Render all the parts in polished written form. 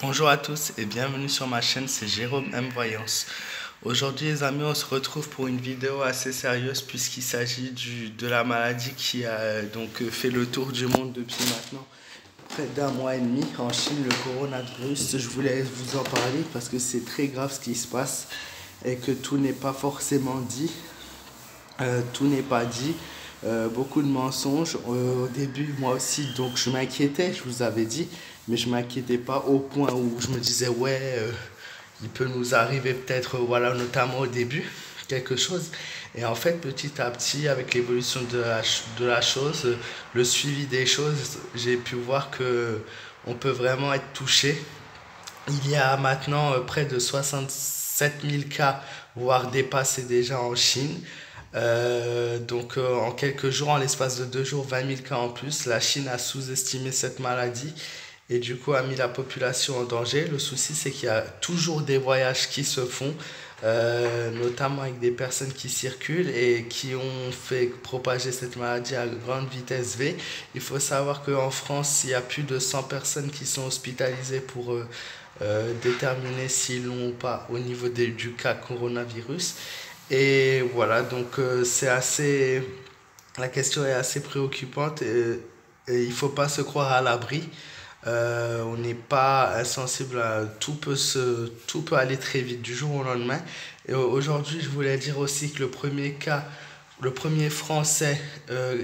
Bonjour à tous et bienvenue sur ma chaîne, c'est Jérôme M Voyance. Aujourd'hui les amis, on se retrouve pour une vidéo assez sérieuse puisqu'il s'agit de la maladie qui a fait le tour du monde depuis maintenant près d'un mois et demi en Chine, le coronavirus. Je voulais vous en parler parce que c'est très grave ce qui se passe et que tout n'est pas forcément dit. Tout n'est pas dit. Beaucoup de mensonges. Au début, moi aussi, donc je m'inquiétais, je vous avais dit, mais je m'inquiétais pas au point où je me disais, ouais, il peut nous arriver peut-être, voilà, notamment au début, quelque chose. Et en fait, petit à petit, avec l'évolution de la chose, le suivi des choses, j'ai pu voir que on peut vraiment être touché. Il y a maintenant près de 67 000 cas, voire dépassés déjà en Chine. En quelques jours, en l'espace de 2 jours, 20 000 cas en plus. La Chine a sous-estimé cette maladie et du coup a mis la population en danger. Le souci, c'est qu'il y a toujours des voyages qui se font, notamment avec des personnes qui circulent et qui ont fait propager cette maladie à grande vitesse V. Il faut savoir qu'en France, il y a plus de 100 personnes qui sont hospitalisées pour déterminer s'ils l'ont ou pas au niveau du cas coronavirus. Et voilà, c'est assez. La question est assez préoccupante et il ne faut pas se croire à l'abri. On n'est pas insensible à tout peut aller très vite du jour au lendemain. Et aujourd'hui, je voulais dire aussi que le premier Français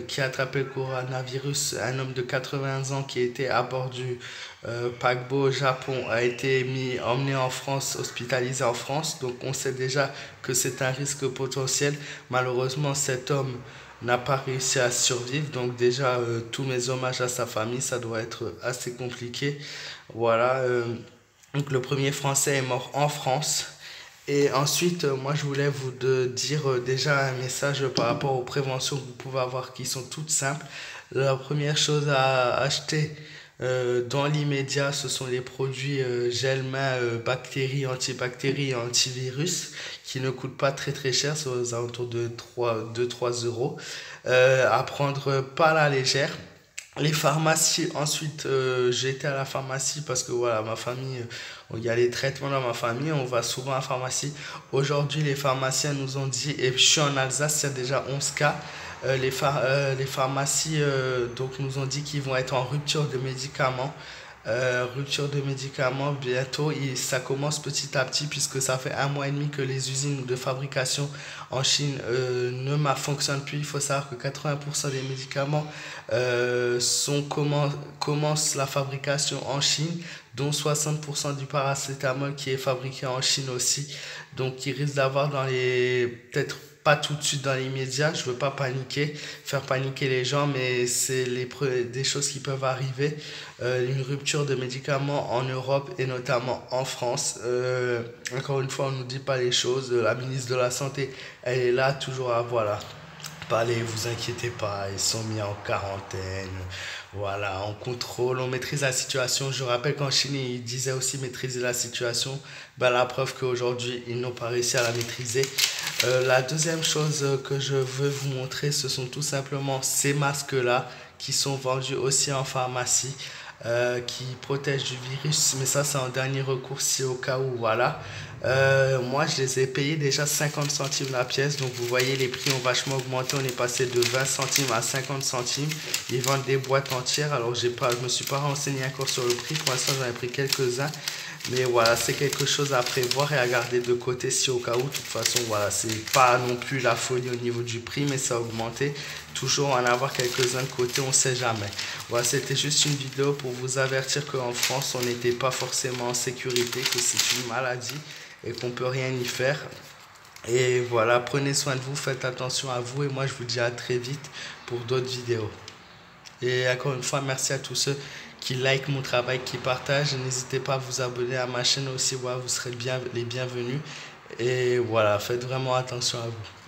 qui a attrapé le coronavirus, un homme de 80 ans qui était à bord du paquebot au Japon, a été emmené en France, hospitalisé en France. Donc on sait déjà que c'est un risque potentiel. Malheureusement, cet homme n'a pas réussi à survivre. Donc déjà, tous mes hommages à sa famille, ça doit être assez compliqué. Voilà. Donc le premier Français est mort en France. Et ensuite, moi, je voulais dire déjà un message par rapport aux préventions que vous pouvez avoir qui sont toutes simples. La première chose à acheter dans l'immédiat, ce sont les produits gel main, bactéries, antibactéries et antivirus qui ne coûtent pas très très cher, c'est aux alentours de 2-3 euros. À prendre pas à la légère. Les pharmacies, ensuite, j'ai été à la pharmacie parce que voilà, ma famille, il y a les traitements dans ma famille, on va souvent à la pharmacie. Aujourd'hui, les pharmaciens nous ont dit, et je suis en Alsace, il y a déjà 11 cas, les pharmacies nous ont dit qu'ils vont être en rupture de médicaments. Rupture de médicaments bientôt et ça commence petit à petit puisque ça fait un mois et demi que les usines de fabrication en Chine ne fonctionnent plus. Il faut savoir que 80% des médicaments commencent la fabrication en Chine, dont 60% du paracétamol qui est fabriqué en Chine aussi. Donc il risque d'avoir peut-être pas tout de suite dans l'immédiat, je veux pas faire paniquer les gens, mais c'est des choses qui peuvent arriver. Une rupture de médicaments en Europe et notamment en France. Encore une fois, on ne nous dit pas les choses. La ministre de la Santé, elle est là toujours à voilà. Parlez, vous inquiétez pas, ils sont mis en quarantaine. Voilà, on contrôle, on maîtrise la situation. Je rappelle qu'en Chine, ils disaient aussi maîtriser la situation. Ben, la preuve qu'aujourd'hui, ils n'ont pas réussi à la maîtriser. La deuxième chose que je veux vous montrer, ce sont tout simplement ces masques-là qui sont vendus aussi en pharmacie. Qui protègent du virus, mais ça c'est en dernier recours si au cas où, voilà. Moi je les ai payés déjà 50 centimes la pièce, donc vous voyez les prix ont vachement augmenté, on est passé de 20 centimes à 50 centimes. Ils vendent des boîtes entières, alors je me suis pas renseigné encore sur le prix, pour l'instant j'en ai pris quelques-uns. Mais voilà, c'est quelque chose à prévoir et à garder de côté si au cas où. De toute façon, voilà, c'est pas non plus la folie au niveau du prix, mais ça a augmenté. Toujours en avoir quelques-uns de côté, on sait jamais. Voilà, c'était juste une vidéo pour vous avertir qu'en France, on n'était pas forcément en sécurité, que c'est une maladie et qu'on peut rien y faire. Et voilà, prenez soin de vous, faites attention à vous et moi je vous dis à très vite pour d'autres vidéos. Et encore une fois, merci à tous ceux qui like mon travail, qui partagent. N'hésitez pas à vous abonner à ma chaîne aussi, voilà, vous serez les bienvenus. Et voilà, faites vraiment attention à vous.